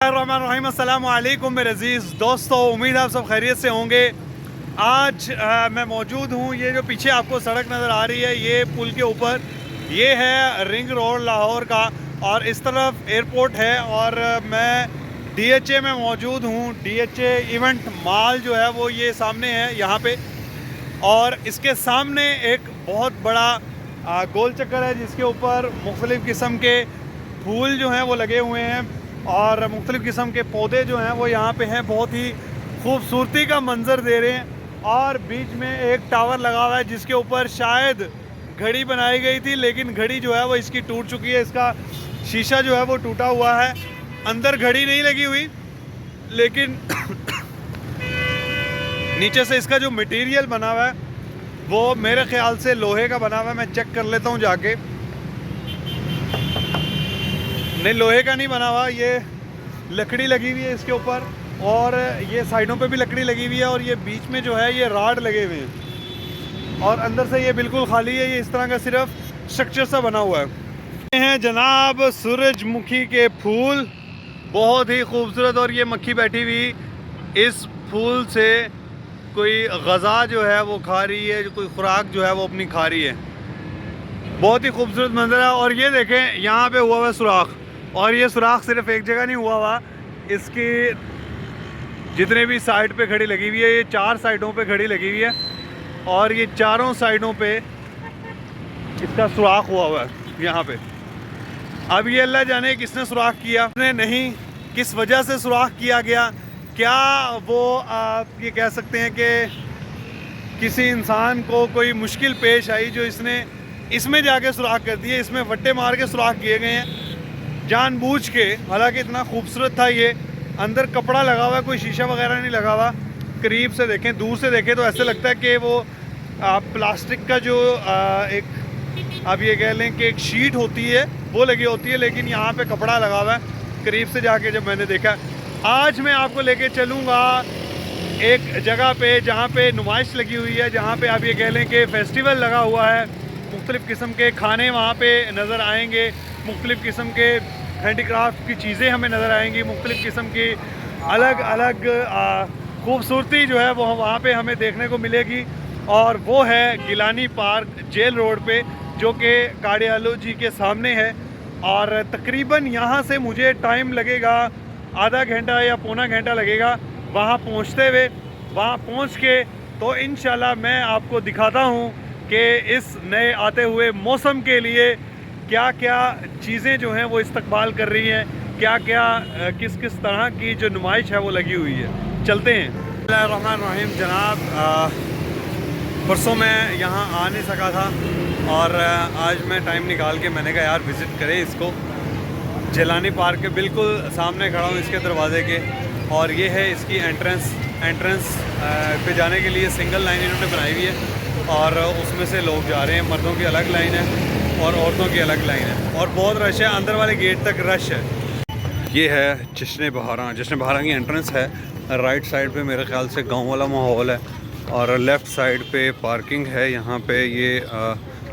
रहीम अस्सलाम वालेकुम मेरे अज़ीज़ दोस्तों, उम्मीद आप सब खैरियत से होंगे। आज मैं मौजूद हूँ, ये जो पीछे आपको सड़क नज़र आ रही है ये पुल के ऊपर, ये है रिंग रोड लाहौर का और इस तरफ एयरपोर्ट है। और मैं DHA में मौजूद हूँ। DHA इवेंट मॉल जो है वो ये सामने है यहाँ पे, और इसके सामने एक बहुत बड़ा गोल चक्कर है जिसके ऊपर मुख्तलिफ़ किस्म के फूल जो हैं वो लगे हुए हैं और मुख्तलिफ़ किस्म के पौधे जो हैं वो यहाँ पे हैं, बहुत ही खूबसूरती का मंजर दे रहे हैं। और बीच में एक टावर लगा हुआ है जिसके ऊपर शायद घड़ी बनाई गई थी, लेकिन घड़ी जो है वो इसकी टूट चुकी है, इसका शीशा जो है वो टूटा हुआ है। अंदर घड़ी नहीं लगी हुई, लेकिन नीचे से इसका जो मटेरियल बना हुआ है वो मेरे ख्याल से लोहे का बना हुआ है। मैं चेक कर लेता हूँ जाके। नहीं, लोहे का नहीं बना हुआ, ये लकड़ी लगी हुई है इसके ऊपर, और ये साइडों पे भी लकड़ी लगी हुई है, और ये बीच में जो है ये राड लगे हुए हैं, और अंदर से ये बिल्कुल खाली है। ये इस तरह का सिर्फ स्ट्रक्चर सा बना हुआ है। ये हैं जनाब सूरजमुखी के फूल, बहुत ही खूबसूरत। और ये मक्खी बैठी हुई इस फूल से कोई गज़ा जो है वो खा रही है, कोई खुराक जो है वो अपनी खा रही है। बहुत ही खूबसूरत मंजर है। और ये देखें यहाँ पे हुआ हुआ सुराख, और ये सुराख सिर्फ एक जगह नहीं हुआ हुआ, इसकी जितने भी साइड पे घड़ी लगी हुई है, ये 4 साइडों पे घड़ी लगी हुई है, और ये चारों साइडों पे इसका सुराख हुआ हुआ है यहाँ पे। अब ये अल्लाह जाने किसने सुराख किया, उसने नहीं, किस वजह से सुराख किया गया। क्या वो आप ये कह सकते हैं कि किसी इंसान को कोई मुश्किल पेश आई जो इसने इसमें जाके सुराख कर दिए, इसमें वट्टे मार के सुराख किए गए हैं जानबूझ के। हालांकि इतना खूबसूरत था ये, अंदर कपड़ा लगा हुआ है, कोई शीशा वगैरह नहीं लगा हुआ। करीब से देखें, दूर से देखें तो ऐसे लगता है कि वो प्लास्टिक का जो एक आप ये कह लें कि एक शीट होती है वो लगी होती है, लेकिन यहाँ पे कपड़ा लगा हुआ है। करीब से जाके जब मैंने देखा, आज मैं आपको लेके चलूँगा एक जगह पे जहाँ पे नुमाइश लगी हुई है, जहाँ पे आप ये कह लें कि फेस्टिवल लगा हुआ है। मुख्तलिफ़ किस्म के खाने वहाँ पे नज़र आएंगे, मुख्तलिफ़ किस्म के हैंडीक्राफ्ट की चीज़ें हमें नज़र आएंगी, मुख्तलिफ़ किस्म की अलग अलग खूबसूरती जो है वो वहाँ पे हमें देखने को मिलेगी। और वो है गिलानी पार्क जेल रोड पे, जो कि कार्डियालो जी के सामने है। और तकरीबन यहाँ से मुझे टाइम लगेगा आधा घंटा या पौना घंटा लगेगा वहाँ पहुँचते हुए। वहाँ पहुँच के तो इंशाल्लाह मैं आपको दिखाता हूँ कि इस नए आते हुए मौसम के लिए क्या क्या चीज़ें जो हैं वो इस्तकबाल कर रही हैं, क्या क्या किस किस तरह की जो नुमाइश है वो लगी हुई है। चलते हैं। बिस्मिल्लाहिर्रहमानिर्रहीम। जनाब परसों मैं यहाँ आ नहीं सका था, और आज मैं टाइम निकाल के मैंने कहा यार विज़िट करें इसको। जेलानी पार्क के बिल्कुल सामने खड़ा हूँ इसके दरवाज़े के, और ये है इसकी एंट्रेंस पे जाने के लिए सिंगल लाइन इन्होंने बनाई हुई है, और उसमें से लोग जा रहे हैं। मर्दों की अलग लाइन है और औरतों की अलग लाइन है, और बहुत रश है, अंदर वाले गेट तक रश है। ये है जश्न बहारां। जश्न बहारां की एंट्रेंस है। राइट साइड पे मेरे ख्याल से गांव वाला माहौल है, और लेफ़्ट साइड पे पार्किंग है। यहाँ पे ये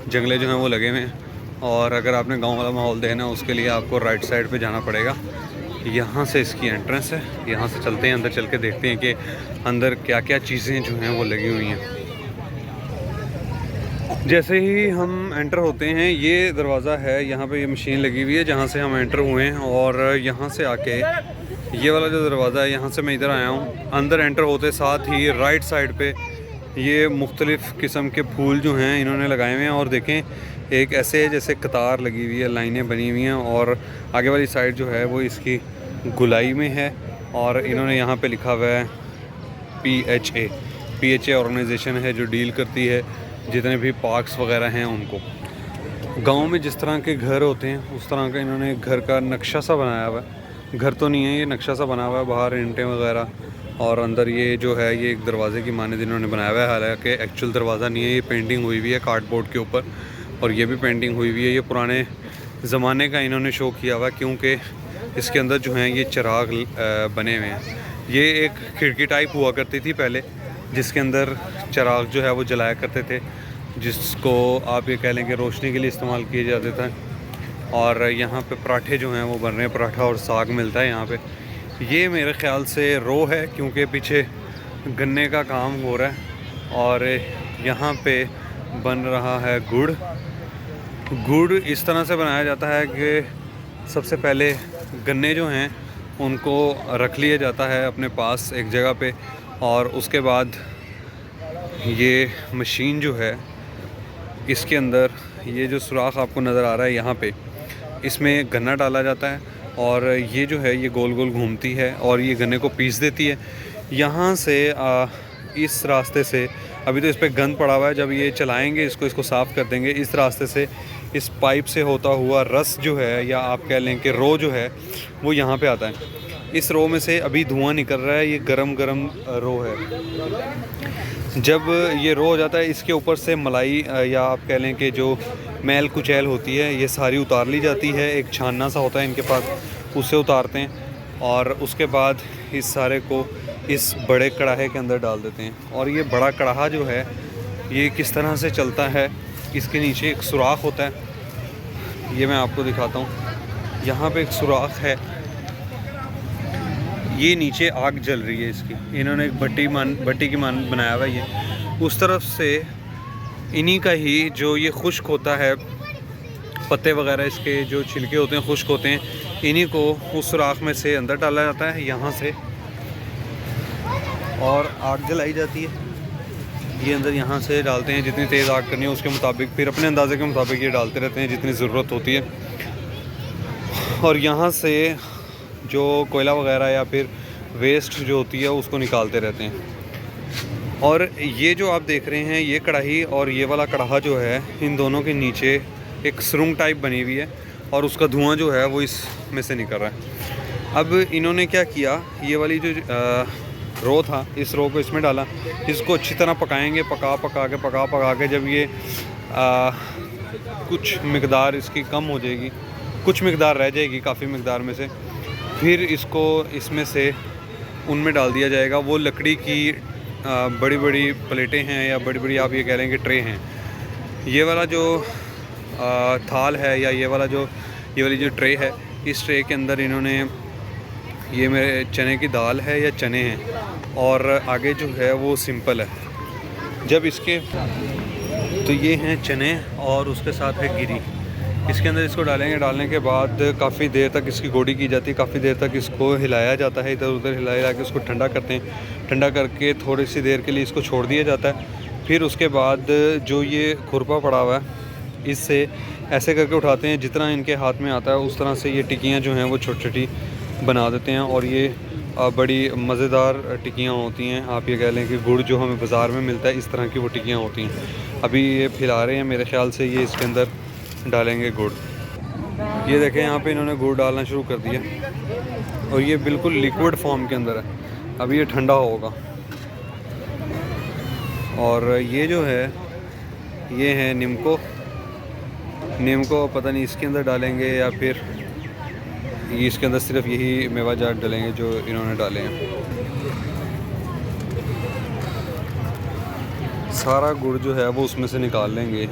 जंगले जो हैं वो लगे हुए हैं, और अगर आपने गांव वाला माहौल देखना है उसके लिए आपको राइट साइड पे जाना पड़ेगा। यहाँ से इसकी एंट्रेंस है, यहाँ से चलते हैं अंदर, चल के देखते हैं कि अंदर क्या क्या चीज़ें जो हैं वो लगी हुई हैं। जैसे ही हम एंटर होते हैं, ये दरवाज़ा है, यहाँ पे ये मशीन लगी हुई है जहाँ से हम एंटर हुए हैं, और यहाँ से आके ये वाला जो दरवाज़ा है यहाँ से मैं इधर आया हूँ। अंदर एंटर होते साथ ही राइट साइड पे ये मुख्तलिफ़ किस्म के फूल जो हैं इन्होंने लगाए हुए हैं, और देखें एक ऐसे जैसे कतार लगी हुई है, लाइनें बनी हुई हैं, और आगे वाली साइड जो है वो इसकी गुलाई में है। और इन्होंने यहाँ पे लिखा हुआ है PHA ऑर्गेनाइजेशन है जो डील करती है जितने भी पार्क्स वगैरह हैं उनको। गांव में जिस तरह के घर होते हैं उस तरह का इन्होंने घर का नक्शा सा बनाया हुआ है। घर तो नहीं है, ये नक्शा सा बना हुआ है, बाहर ईंटें वगैरह, और अंदर ये जो है ये एक दरवाज़े की माने इन्होंने बनाया हुआ है। हालांकि एक्चुअल दरवाज़ा नहीं है, ये पेंटिंग हुई हुई है कार्डबोर्ड के ऊपर, और ये भी पेंटिंग हुई हुई है। ये पुराने ज़माने का इन्होंने शो किया हुआ है, क्योंकि इसके अंदर जो हैं ये चिराग बने हुए हैं। ये एक खिड़की टाइप हुआ करती थी पहले, जिसके अंदर चिराग जो है वो जलाया करते थे, जिसको आप ये कह लें कि रोशनी के लिए इस्तेमाल किए जाते थे। और यहाँ पे पराठे जो हैं वो बन रहे हैं, पराठा और साग मिलता है यहाँ पे। ये मेरे ख़्याल से रो है, क्योंकि पीछे गन्ने का काम हो रहा है और यहाँ पे बन रहा है गुड़। गुड़ इस तरह से बनाया जाता है कि सबसे पहले गन्ने जो हैं उनको रख लिया जाता है अपने पास एक जगह पे, और उसके बाद ये मशीन जो है इसके अंदर ये जो सुराख आपको नज़र आ रहा है यहाँ पे, इसमें गन्ना डाला जाता है और ये जो है ये गोल गोल घूमती है और ये गन्ने को पीस देती है। यहाँ से इस रास्ते से, अभी तो इस पर गंद पड़ा हुआ है, जब ये चलाएंगे इसको साफ़ कर देंगे। इस रास्ते से इस पाइप से होता हुआ रस जो है, या आप कह लें कि रो जो है, वो यहाँ पे आता है। इस रो में से अभी धुआं निकल रहा है, ये गरम गरम रो है। जब ये रो हो जाता है, इसके ऊपर से मलाई या आप कह लें कि जो मैल कुचैल होती है, ये सारी उतार ली जाती है। एक छानना सा होता है इनके पास, उससे उतारते हैं और उसके बाद इस सारे को इस बड़े कढ़ाहे के अंदर डाल देते हैं। और ये बड़ा कढ़ाहा जो है ये किस तरह से चलता है, इसके नीचे एक सुराख होता है, ये मैं आपको दिखाता हूँ। यहाँ पे एक सुराख है, ये नीचे आग जल रही है इसकी, इन्होंने एक भट्टी की मान बनाया हुआ है। ये उस तरफ से इन्हीं का ही जो ये खुश्क होता है, पत्ते वगैरह इसके जो छिलके होते हैं खुश्क होते हैं, इन्हीं को उस सुराख में से अंदर डाला जाता है यहाँ से, और आग जलाई जाती है। ये अंदर यहाँ से डालते हैं, जितनी तेज़ आग करनी है उसके मुताबिक, फिर अपने अंदाजे के मुताबिक ये डालते रहते हैं जितनी ज़रूरत होती है। और यहाँ से जो कोयला वगैरह या फिर वेस्ट जो होती है उसको निकालते रहते हैं। और ये जो आप देख रहे हैं ये कढ़ाई और ये वाला कढ़ाहा जो है, इन दोनों के नीचे एक सुरंग टाइप बनी हुई है और उसका धुआं जो है वो इसमें से निकल रहा है। अब इन्होंने क्या किया, ये वाली जो रो था, इस रो को इसमें डाला, इसको अच्छी तरह पकाएंगे, पका के जब ये कुछ मिकदार इसकी कम हो जाएगी, कुछ मिकदार रह जाएगी काफ़ी मिकदार में से, फिर इसको इसमें से उनमें डाल दिया जाएगा। वो लकड़ी की बड़ी बड़ी प्लेटें हैं या बड़ी बड़ी आप ये कह लें कि ट्रे हैं। ये वाला जो थाल है या ये वाली जो ट्रे है, इस ट्रे के अंदर इन्होंने, ये मेरे चने की दाल है या चने हैं, और आगे जो है वो सिंपल है। जब इसके तो ये हैं चने और उसके साथ है गिरी, इसके अंदर इसको डालेंगे। डालने के बाद काफ़ी देर तक इसकी गोड़ी की जाती है, काफ़ी देर तक इसको हिलाया जाता है, इधर उधर हिला के उसको ठंडा करते हैं। ठंडा करके थोड़ी सी देर के लिए इसको छोड़ दिया जाता है। फिर उसके बाद जो ये खुरपा पड़ा हुआ है, इससे ऐसे करके उठाते हैं, जितना इनके हाथ में आता है उस तरह से ये टिक्कियाँ जो हैं वो छोटी छोटी बना देते हैं। और ये बड़ी मज़ेदार टिक्कियाँ होती हैं, आप ये कह लें कि गुड़ जो हमें बाज़ार में मिलता है इस तरह की वो टिक्कियाँ होती हैं। अभी ये फैला रहे हैं, मेरे ख़्याल से ये इसके अंदर डालेंगे गुड़। ये देखें यहाँ पे इन्होंने गुड़ डालना शुरू कर दिया और ये बिल्कुल लिक्विड फॉर्म के अंदर है। अभी ये ठंडा होगा। और ये जो है ये है नीमको पता नहीं इसके अंदर डालेंगे या फिर इसके अंदर सिर्फ यही मेवा जात डालेंगे जो इन्होंने डाले हैं। सारा गुड़ जो है वो उसमें से निकाल लेंगे।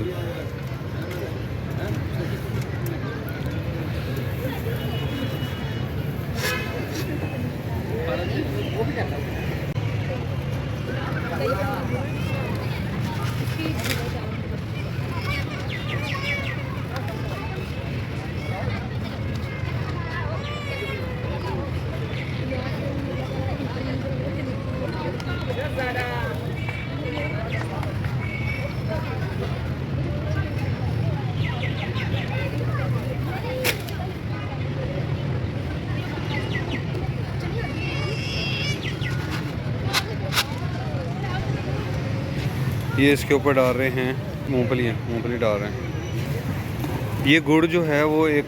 ये इसके ऊपर डाल रहे हैं मूंगफली डाल रहे हैं। ये गुड़ जो है वो एक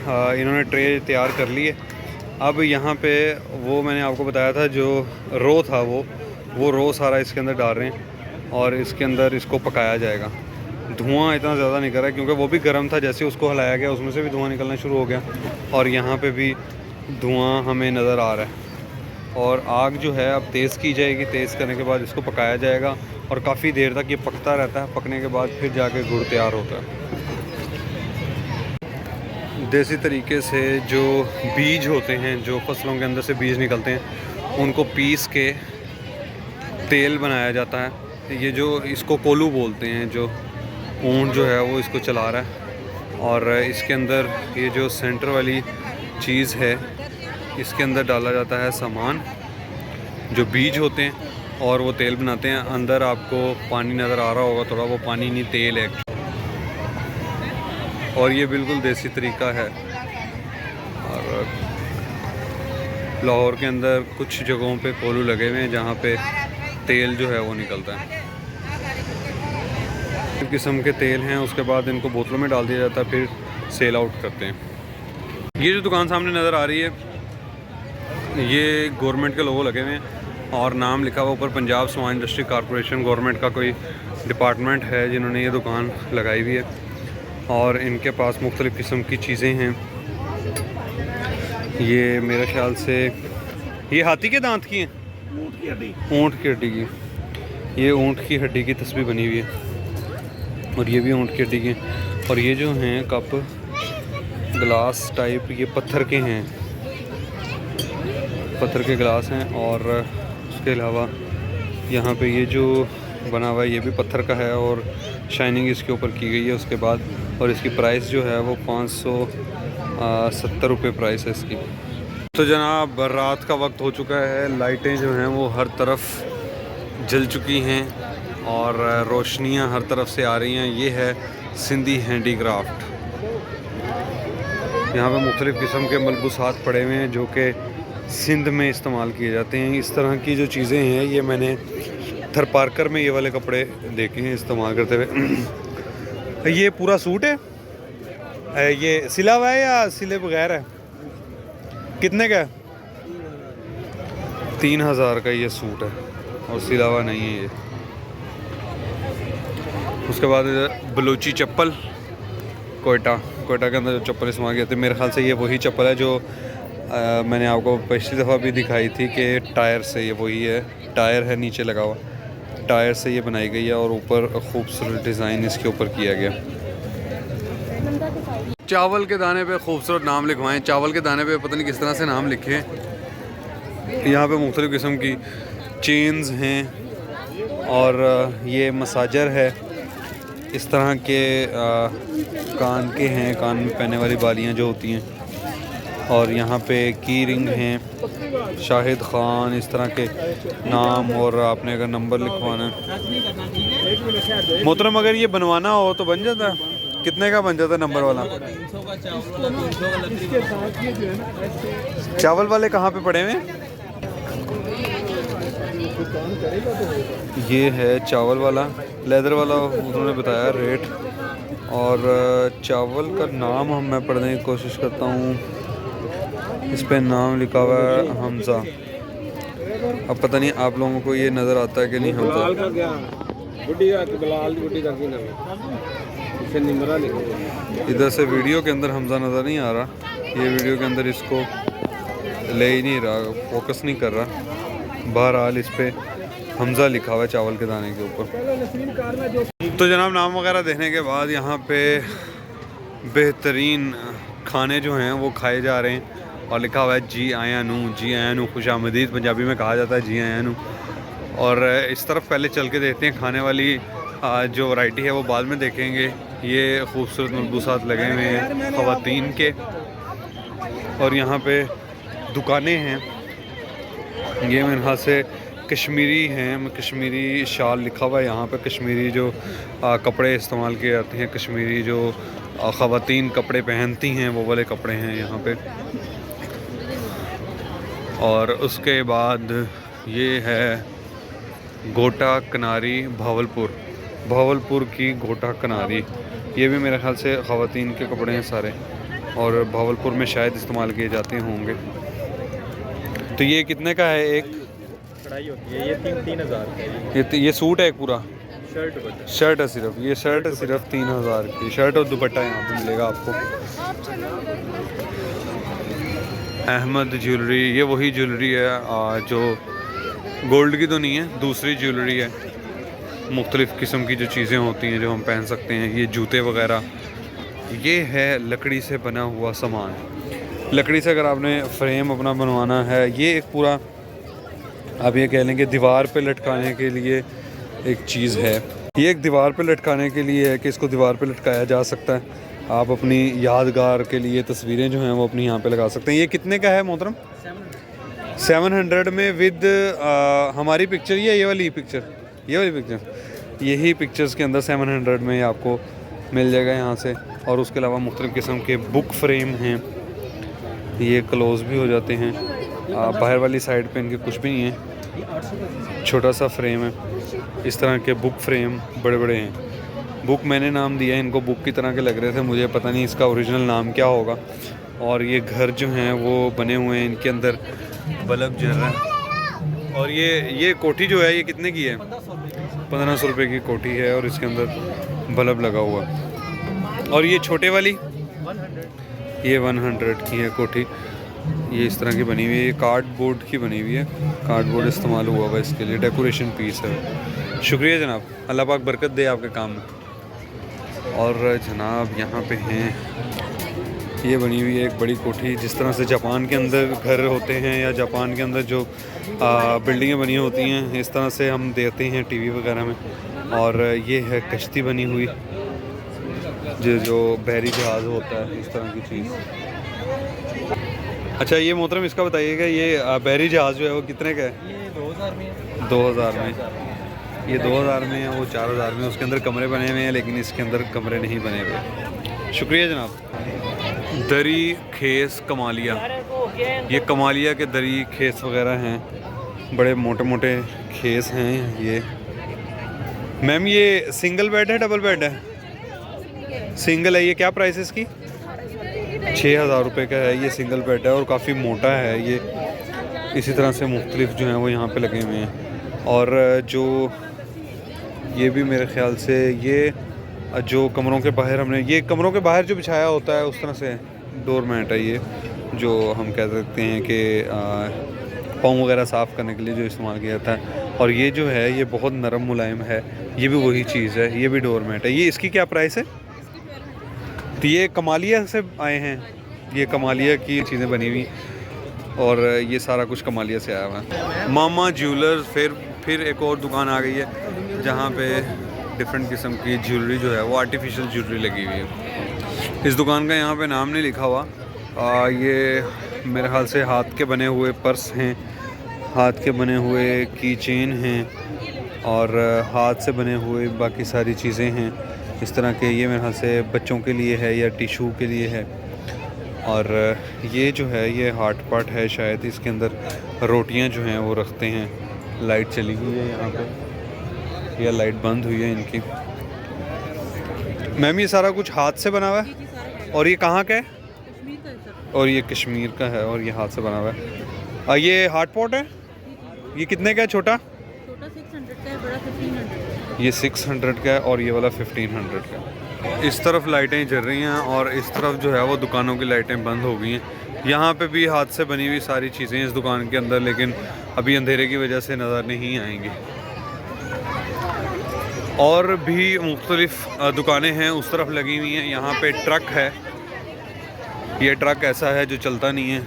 इन्होंने ट्रे तैयार कर ली है। अब यहाँ पे वो मैंने आपको बताया था जो रो था वो रो सारा इसके अंदर डाल रहे हैं और इसके अंदर इसको पकाया जाएगा। धुआं इतना ज़्यादा निकल रहा है क्योंकि वो भी गर्म था, जैसे उसको हिलाया गया उसमें से भी धुआं निकलना शुरू हो गया और यहाँ पे भी धुआं हमें नज़र आ रहा है। और आग जो है अब तेज़ की जाएगी, तेज़ करने के बाद इसको पकाया जाएगा और काफ़ी देर तक ये पकता रहता है। पकने के बाद फिर जाके गुड़ तैयार होता है। देसी तरीके से जो बीज होते हैं, जो फसलों के अंदर से बीज निकलते हैं, उनको पीस के तेल बनाया जाता है। ये जो इसको कोलू बोलते हैं, जो ऊंट जो है वो इसको चला रहा है, और इसके अंदर ये जो सेंटर वाली चीज़ है, इसके अंदर डाला जाता है सामान, जो बीज होते हैं, और वो तेल बनाते हैं। अंदर आपको पानी नज़र आ रहा होगा थोड़ा, वो पानी नहीं तेल है, और ये बिल्कुल देसी तरीका है। और लाहौर के अंदर कुछ जगहों पे कोलू लगे हुए हैं जहाँ पे तेल जो है वो निकलता है। इस किस्म के तेल हैं, उसके बाद इनको बोतलों में डाल दिया जाता है, फिर सेल आउट करते हैं। ये जो दुकान सामने नज़र आ रही है, ये गवर्नमेंट के लोगो लगे हुए हैं और नाम लिखा हुआ ऊपर पंजाब समाज इंडस्ट्री कॉरपोरेशन। गवर्नमेंट का कोई डिपार्टमेंट है जिन्होंने ये दुकान लगाई हुई है, और इनके पास मुख्तलिफ़ किस्म की चीज़ें हैं। ये मेरे ख्याल से ये हाथी के दांत की हैं, ऊँट की हड्डी की। ये ऊँट की हड्डी की तस्वीर बनी हुई है, और ये भी ऊँट की हड्डी की। और ये जो हैं कप गिलास टाइप, ये पत्थर के हैं, पत्थर के गिलास हैं। और उसके अलावा यहाँ पे ये जो बना हुआ है ये भी पत्थर का है, और शाइनिंग इसके ऊपर की गई है उसके बाद। और इसकी प्राइस जो है वो 570 रुपये प्राइस है इसकी। तो जनाब रात का वक्त हो चुका है, लाइटें जो हैं वो हर तरफ जल चुकी हैं, और रोशनियाँ हर तरफ से आ रही हैं। ये है सिंधी हैंडीक्राफ्ट। यहाँ पे मुख्तलिफ़ किस्म के मलबूसात पड़े हुए हैं जो कि सिंध में इस्तेमाल किए जाते हैं। इस तरह की जो चीज़ें हैं ये मैंने थरपारकर में ये वाले कपड़े देखे हैं इस्तेमाल करते हुए। ये पूरा सूट है, ये सिला हुआ है या सिले बगैर है? कितने का है? 3000 का ये सूट है, और सिला हुआ नहीं है ये। उसके बाद बलूची चप्पल, कोयटा के अंदर जो चप्पल इस्तेमाल किए थे, मेरे ख्याल से ये वही चप्पल है जो मैंने आपको पिछली दफ़ा भी दिखाई थी कि टायर से, ये वही है। टायर है नीचे लगा हुआ, टायर से ये बनाई गई है, और ऊपर खूबसूरत डिज़ाइन इसके ऊपर किया गया। चावल के दाने पे खूबसूरत नाम लिखवाएं। चावल के दाने पे पता नहीं किस तरह से नाम लिखे। यहाँ पे मुख्तलिफ़ किस्म की चेन्स हैं, और ये मसाजर है, इस तरह के कान के हैं, कान में पहनने वाली बालियाँ जो होती हैं। और यहाँ पे की रिंग हैं, शाहिद ख़ान, इस तरह के नाम। और आपने अगर नंबर लिखवाना है मोहतरम, अगर ये बनवाना हो तो बन जाता है? कितने का बन जाता है नंबर वाला? 300 का चावल वाला, 300 का लकड़ी। चावल वाले कहाँ पे पड़े हुए हैं? ये है चावल वाला, लेदर वाला उन्होंने बताया रेट। और चावल का नाम मैं पढ़ने की कोशिश करता हूँ। इस पे नाम लिखा हुआ है हमज़ा। अब पता नहीं आप लोगों को ये नज़र आता है कि नहीं। हमज़ा इधर से वीडियो के अंदर हमज़ा नज़र नहीं आ रहा, ये वीडियो के अंदर इसको ले ही नहीं रहा, फोकस नहीं कर रहा। बहरहाल इस पे हमज़ा लिखा हुआ है चावल के दाने के ऊपर। तो जनाब नाम वगैरह देखने के बाद यहाँ पे बेहतरीन खाने जो हैं वो खाए जा रहे हैं, और लिखा हुआ है जी आया नू, जी आया नू। खुशामदीद पंजाबी में कहा जाता है, जी आया नू। और इस तरफ पहले चल के देखते हैं, खाने वाली जो वैरायटी है वो बाद में देखेंगे। ये खूबसूरत मलबूसात लगे हुए हैं ख़वातीन के, और यहाँ पे दुकानें हैं। ये मेरे ख्याल से कश्मीरी हैं, कश्मीरी शाल लिखा हुआ है यहाँ पे। कश्मीरी जो कपड़े इस्तेमाल किए जाते हैं, कश्मीरी जो ख़वातीन कपड़े पहनती हैं, वो वाले कपड़े हैं यहाँ पे। और उसके बाद ये है गोटा कनारी भावलपुर की गोटा कनारी। ये भी मेरे ख्याल से ख़वातीन के कपड़े हैं सारे, और भावलपुर में शायद इस्तेमाल किए जाते होंगे। तो ये कितने का है? एक कढ़ाई होती है ये 3000 का। ये सूट है एक पूरा? शर्ट है सिर्फ, ये शर्ट है सिर्फ 3000 की। शर्ट और दुपट्टा यहाँ पे मिलेगा आपको। अहमद ज्वेलरी, ये वही ज्वेलरी है जो गोल्ड की तो नहीं है, दूसरी ज्वेलरी है। मुख्तलिफ़ किस्म की जो चीज़ें होती हैं जो हम पहन सकते हैं, ये जूते वगैरह ये है लकड़ी से बना हुआ सामान। लकड़ी से अगर आपने फ्रेम अपना बनवाना है, ये एक पूरा आप ये कह लें कि दीवार पे लटकाने के लिए एक चीज़ है। ये एक दीवार पे लटकाने के लिए है कि इसको दीवार पे लटकाया जा सकता है। आप अपनी यादगार के लिए तस्वीरें जो हैं वो अपनी यहाँ पे लगा सकते हैं। ये कितने का है मोहतरम? 700 में विद हमारी पिक्चर, ये वाली पिक्चर, ये वाली पिक्चर, यही पिक्चर्स के अंदर 700 में आपको मिल जाएगा यहाँ से। और उसके अलावा मुख्तलिफ़ किस्म के बुक फ्रेम हैं, ये क्लोज़ भी हो जाते हैं। बाहर वाली साइड पे इनके कुछ भी नहीं है, छोटा सा फ्रेम है। इस तरह के बुक फ्रेम बड़े बड़े हैं। बुक मैंने नाम दिया है इनको, बुक की तरह के लग रहे थे, मुझे पता नहीं इसका ओरिजिनल नाम क्या होगा। और ये घर जो हैं वो बने हुए हैं, इनके अंदर बल्ब जल रहा है। और ये कोठी जो है ये कितने की है? 1500 रुपये की कोठी है और इसके अंदर बल्ब लगा हुआ। और ये छोटे वाली ये 100 की है कोठी। ये इस तरह की बनी हुई है, ये कार्डबोर्ड की बनी हुई है। कार्डबोर्ड इस्तेमाल हुआ हुआ इसके लिए, डेकोरेशन पीस है। शुक्रिया जनाब, अल्लाह पाक बरकत दे आपके काम में। और जनाब यहाँ पे हैं, ये बनी हुई है एक बड़ी कोठी, जिस तरह से जापान के अंदर घर होते हैं या जापान के अंदर जो बिल्डिंगें बनी होती हैं, इस तरह से हम देखते हैं टीवी वगैरह में। और ये है कश्ती बनी हुई, जो बहरी जहाज़ होता है, इस तरह की चीज़। अच्छा ये मोहतरम इसका बताइएगा, ये बहरी जहाज़ जो है वो कितने का है? ये 2000 में है। 2000 में, ये 2000 में है, वो 4000 में। उसके अंदर कमरे बने हुए हैं, लेकिन इसके अंदर कमरे नहीं बने हुए। शुक्रिया जनाब। दरी खेस कमालिया, ये कमालिया के दरी खेस वगैरह हैं, बड़े मोटे मोटे खेस हैं ये। मैम ये सिंगल बेड है डबल बेड है? सिंगल है। ये क्या प्राइस है इसकी? 6000 रुपये का है। ये सिंगल बेड है और काफ़ी मोटा है ये। इसी तरह से मुख्तलिफ जो हैं वो यहाँ पे लगे हुए हैं। और जो ये भी मेरे ख्याल से ये जो कमरों के बाहर हमने, ये कमरों के बाहर जो बिछाया होता है उस तरह से डोर मैट है ये, जो हम कह सकते हैं कि पाँव वगैरह साफ़ करने के लिए जो इस्तेमाल किया जाता है। और ये जो है ये बहुत नरम मुलायम है, ये भी वही चीज़ है, ये भी डोर मैट है। ये इसकी क्या प्राइस है? तो ये कमालिया से आए हैं, ये कमालिया की चीज़ें बनी हुई और ये सारा कुछ कमालिया से आया हुआ है। मामा ज्वेलर्स, फिर एक और दुकान आ गई है जहाँ पे डिफरेंट किस्म की ज्वेलरी जो है वो आर्टिफिशियल ज्वेलरी लगी हुई है। इस दुकान का यहाँ पे नाम नहीं लिखा हुआ। ये मेरे ख्याल से हाथ के बने हुए पर्स हैं, हाथ के बने हुए की चेन हैं और हाथ से बने हुए बाकी सारी चीज़ें हैं इस तरह के। ये मेरे ख्याल से बच्चों के लिए है या टिशू के लिए है। और ये जो है ये हार्ट पार्ट है शायद, इसके अंदर रोटियां जो हैं वो रखते हैं। लाइट चली गई है यहाँ पे, या लाइट बंद हुई है इनकी। मैम ये सारा कुछ हाथ से बना हुआ है और ये कहाँ का है? और ये कश्मीर का है और ये हाथ से बना हुआ है। ये हार्ट पॉट है, ये कितने का है? छोटा 600 का है, बड़ा 1500। ये 600 का है और ये वाला 1500 का है। इस तरफ लाइटें जल रही हैं और इस तरफ जो है वो दुकानों की लाइटें बंद हो गई हैं। यहाँ पे भी हाथ से बनी हुई सारी चीज़ें इस दुकान के अंदर, लेकिन अभी अंधेरे की वजह से नज़र नहीं आएंगी। और भी मुख्तलिफ दुकानें हैं उस तरफ लगी हुई हैं। यहाँ पे ट्रक है, ये ट्रक ऐसा है जो चलता नहीं है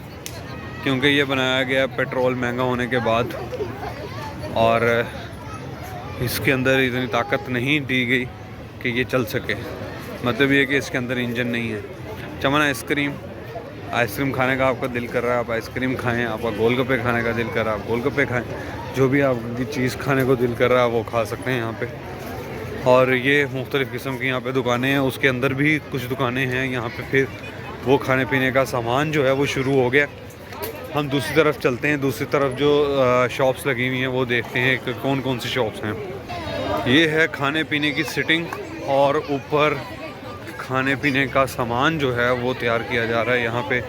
क्योंकि ये बनाया गया पेट्रोल महंगा होने के बाद, और इसके अंदर इतनी ताकत नहीं दी गई कि ये चल सके। मतलब ये कि इसके अंदर इंजन नहीं है। चमन आइसक्रीम खाने का आपका दिल कर रहा है, आप आइसक्रीम खाएं। आपका गोलगप्पे खाने का दिल कर रहा है, आप गोलगप्पे खाएं। जो भी आपकी चीज़ खाने को दिल कर रहा है वो खा सकते हैं यहाँ पे। और ये मुख्तलिफ़ किस्म की यहाँ पे दुकानें हैं, उसके अंदर भी कुछ दुकानें हैं यहाँ पे। फिर वो खाने पीने का सामान जो है वो शुरू हो गया। हम दूसरी तरफ चलते हैं, दूसरी तरफ जो शॉप्स लगी हुई हैं वो देखते हैं कि कौन कौन सी शॉप्स हैं। ये है खाने पीने की सिटिंग और ऊपर खाने पीने का सामान जो है वो तैयार किया जा रहा है यहाँ पे।